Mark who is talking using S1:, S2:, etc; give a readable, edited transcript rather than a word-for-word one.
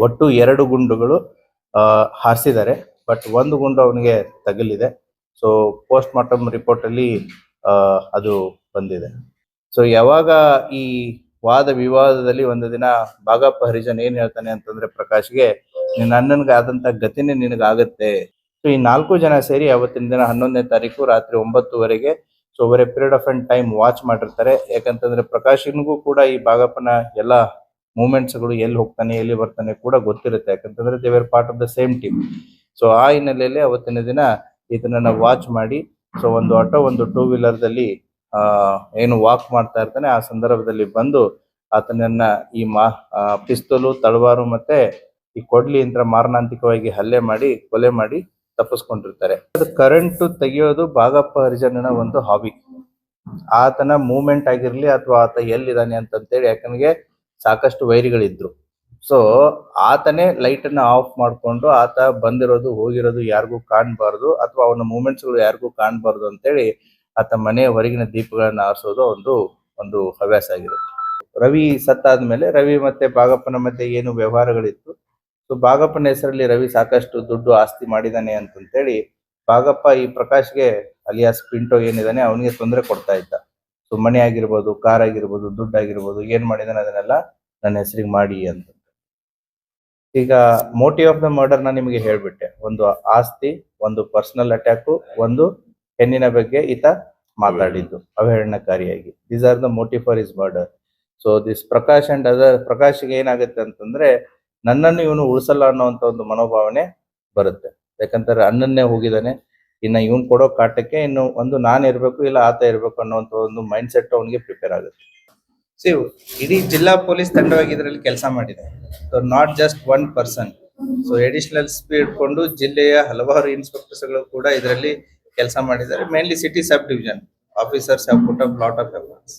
S1: ಒಟ್ಟು 2 ಗುಂಡುಗಳು ಹಾರಿಸಿದ್ದಾರೆ. ಬಟ್ ಒಂದು ಗುಂಡು ಅವನಿಗೆ ತಗುಲಿದೆ. ಸೊ ಪೋಸ್ಟ್ ಮಾರ್ಟಮ್ ರಿಪೋರ್ಟ್ ಅಲ್ಲಿ ಅದು ಬಂದಿದೆ. ಸೊ ಯಾವಾಗ ಈ ವಾದ ವಿವಾದದಲ್ಲಿ ಒಂದು ದಿನ ಭಾಗಪ್ಪ ಹರಿಜನ್ ಏನ್ ಹೇಳ್ತಾನೆ ಅಂತಂದ್ರೆ ಪ್ರಕಾಶ್ಗೆ, ನಿನ್ನ ಅಣ್ಣನ್ಗೆ ಆದಂತ ಗತಿನೇ ನಿನಗಾಗತ್ತೆ. ಸೊ ಈ 4 ಜನ ಸೇರಿ ಅವತ್ತಿನ ದಿನ 11ನೇ ತಾರೀಕು ರಾತ್ರಿ 9ವರೆಗೆ so over a period of time watch ಮಾಡಿರ್ತಾರೆ. ಯಾಕಂತಂದ್ರೆ ಪ್ರಕಾಶ್ನಿಗೂ ಕೂಡ ಈ ಭಾಗಪ್ಪನ ಎಲ್ಲ ಮೂವ್ಮೆಂಟ್ಸ್ಗಳು, ಎಲ್ಲಿ ಹೋಗ್ತಾನೆ ಎಲ್ಲಿ ಬರ್ತಾನೆ ಕೂಡ ಗೊತ್ತಿರುತ್ತೆ. ಯಾಕಂತಂದ್ರೆ they were part of the same team. So ಆ ಹಿನ್ನೆಲೆಯಲ್ಲಿ ಅವತ್ತಿನ ದಿನ ಇದನ್ನ ವಾಚ್ ಮಾಡಿ ಸೊ ಒಂದು ಆಟೋ ಒಂದು 2 ವೀಲರ್ದಲ್ಲಿ ಏನು ವಾಕ್ ಮಾಡ್ತಾ ಇರ್ತಾನೆ, ಆ ಸಂದರ್ಭದಲ್ಲಿ ಬಂದು ಆತನನ್ನ ಈ ಪಿಸ್ತೂಲು, ತಳವಾರು ಮತ್ತೆ ಈ ಕೊಡ್ಲಿಯಿಂದ ಮಾರಣಾಂತಿಕವಾಗಿ ಹಲ್ಲೆ ಮಾಡಿ ಕೊಲೆ ಮಾಡಿ ತಪ್ಪಿಸ್ಕೊಂಡಿರ್ತಾರೆ. ಅದು ಕರೆಂಟ್ ತೆಗೆಯೋದು ಭಾಗಪ್ಪ ಹರಿಜನನ ಒಂದು ಹಾಬಿ. ಆತನ ಮೂವ್ಮೆಂಟ್ ಆಗಿರ್ಲಿ ಅಥವಾ ಆತ ಎಲ್ಲಿದ್ದಾನೆ ಅಂತಂತೇಳಿ, ಯಾಕಂದ್ರೆ ಸಾಕಷ್ಟು ವೈರಿಗಳಿದ್ರು. ಸೊ ಆತನೇ ಲೈಟ್ ಅನ್ನ ಆಫ್ ಮಾಡ್ಕೊಂಡು ಆತ ಬಂದಿರೋದು ಹೋಗಿರೋದು ಯಾರಿಗೂ ಕಾಣಬಾರ್ದು ಅಥವಾ ಅವನ ಮೂವ್ಮೆಂಟ್ಸ್ ಗಳು ಯಾರಿಗೂ ಕಾಣಬಾರ್ದು ಅಂತೇಳಿ ಆತ ಮನೆಯ ಹೊರಗಿನ ದೀಪಗಳನ್ನ ಆರಿಸೋದು ಒಂದು ಹವ್ಯಾಸ ಆಗಿರುತ್ತೆ. ರವಿ ಸತ್ತಾದ್ಮೇಲೆ ರವಿ ಮತ್ತೆ ಭಾಗಪ್ಪನ ಮಧ್ಯೆ ಏನು ವ್ಯವಹಾರಗಳಿತ್ತು, ಸೊ ಭಾಗಪ್ಪನ ಹೆಸರಲ್ಲಿ ರವಿ ಸಾಕಷ್ಟು ದುಡ್ಡು ಆಸ್ತಿ ಮಾಡಿದಾನೆ ಅಂತಂತೇಳಿ ಭಾಗಪ್ಪ ಈ ಪ್ರಕಾಶ್ಗೆ ಅಲಿಯಾಸ್ ಪಿಂಟೋ ಏನಿದಾನೆ ಅವನಿಗೆ ತೊಂದರೆ ಕೊಡ್ತಾ ಇದ್ದ. ಸೊ ಮನೆ ಆಗಿರ್ಬೋದು, ಕಾರ್ ಆಗಿರ್ಬೋದು, ದುಡ್ಡು ಆಗಿರ್ಬೋದು, ಏನ್ ಮಾಡಿದಾನೆ ಅದನ್ನೆಲ್ಲ ನನ್ನ ಹೆಸರಿಗೆ ಮಾಡಿ ಅಂತ. ಈಗ ಮೋಟಿವ್ ಆಫ್ ದ ಮರ್ಡರ್ ನ ನಿಮಗೆ ಹೇಳ್ಬಿಟ್ಟೆ. ಒಂದು ಆಸ್ತಿ, ಒಂದು ಪರ್ಸನಲ್ ಅಟ್ಯಾಕು, ಒಂದು ಹೆಣ್ಣಿನ ಬಗ್ಗೆ ಈತ ಮಾತಾಡಿದ್ದು ಅವಹೇಳನಕಾರಿಯಾಗಿ. These are the motive for his murder. So this Prakash and other ಪ್ರಕಾಶ್ಗೆ ಏನಾಗುತ್ತೆ ಅಂತಂದ್ರೆ ನನ್ನನ್ನು ಇವನು ಉಳಿಸಲ್ಲ ಅನ್ನೋಂತ ಒಂದು ಮನೋಭಾವನೆ ಬರುತ್ತೆ. ಯಾಕಂತಾರೆ ಅಣ್ಣನ್ನೇ ಹೋಗಿದ್ದಾನೆ, ಇನ್ನ ಇವನ್ ಕೊಡೋ ಕಾಟಕ್ಕೆ ಇನ್ನು ಒಂದು ನಾನು ಇರ್ಬೇಕು ಇಲ್ಲ ಆತ ಇರ್ಬೇಕು ಅನ್ನೋಂತ ಒಂದು ಮೈಂಡ್ ಸೆಟ್ ಅವನಿಗೆ ಪ್ರಿಪೇರ್ ಆಗುತ್ತೆ. ಸಿ ಇಡೀ ಜಿಲ್ಲಾ ಪೊಲೀಸ್ ತಂಡವಾಗಿ ಇದರಲ್ಲಿ ಕೆಲಸ ಮಾಡಿದೆ. So not just one person. So additional speed ಇಟ್ಕೊಂಡು ಜಿಲ್ಲೆಯ ಹಲವಾರು ಇನ್ಸ್ಪೆಕ್ಟರ್ಸ್ ಗಳು ಕೂಡ ಇದರಲ್ಲಿ ಕೆಲಸ ಮಾಡಿದ್ದಾರೆ. Mainly city sub division officers have put up lot of efforts.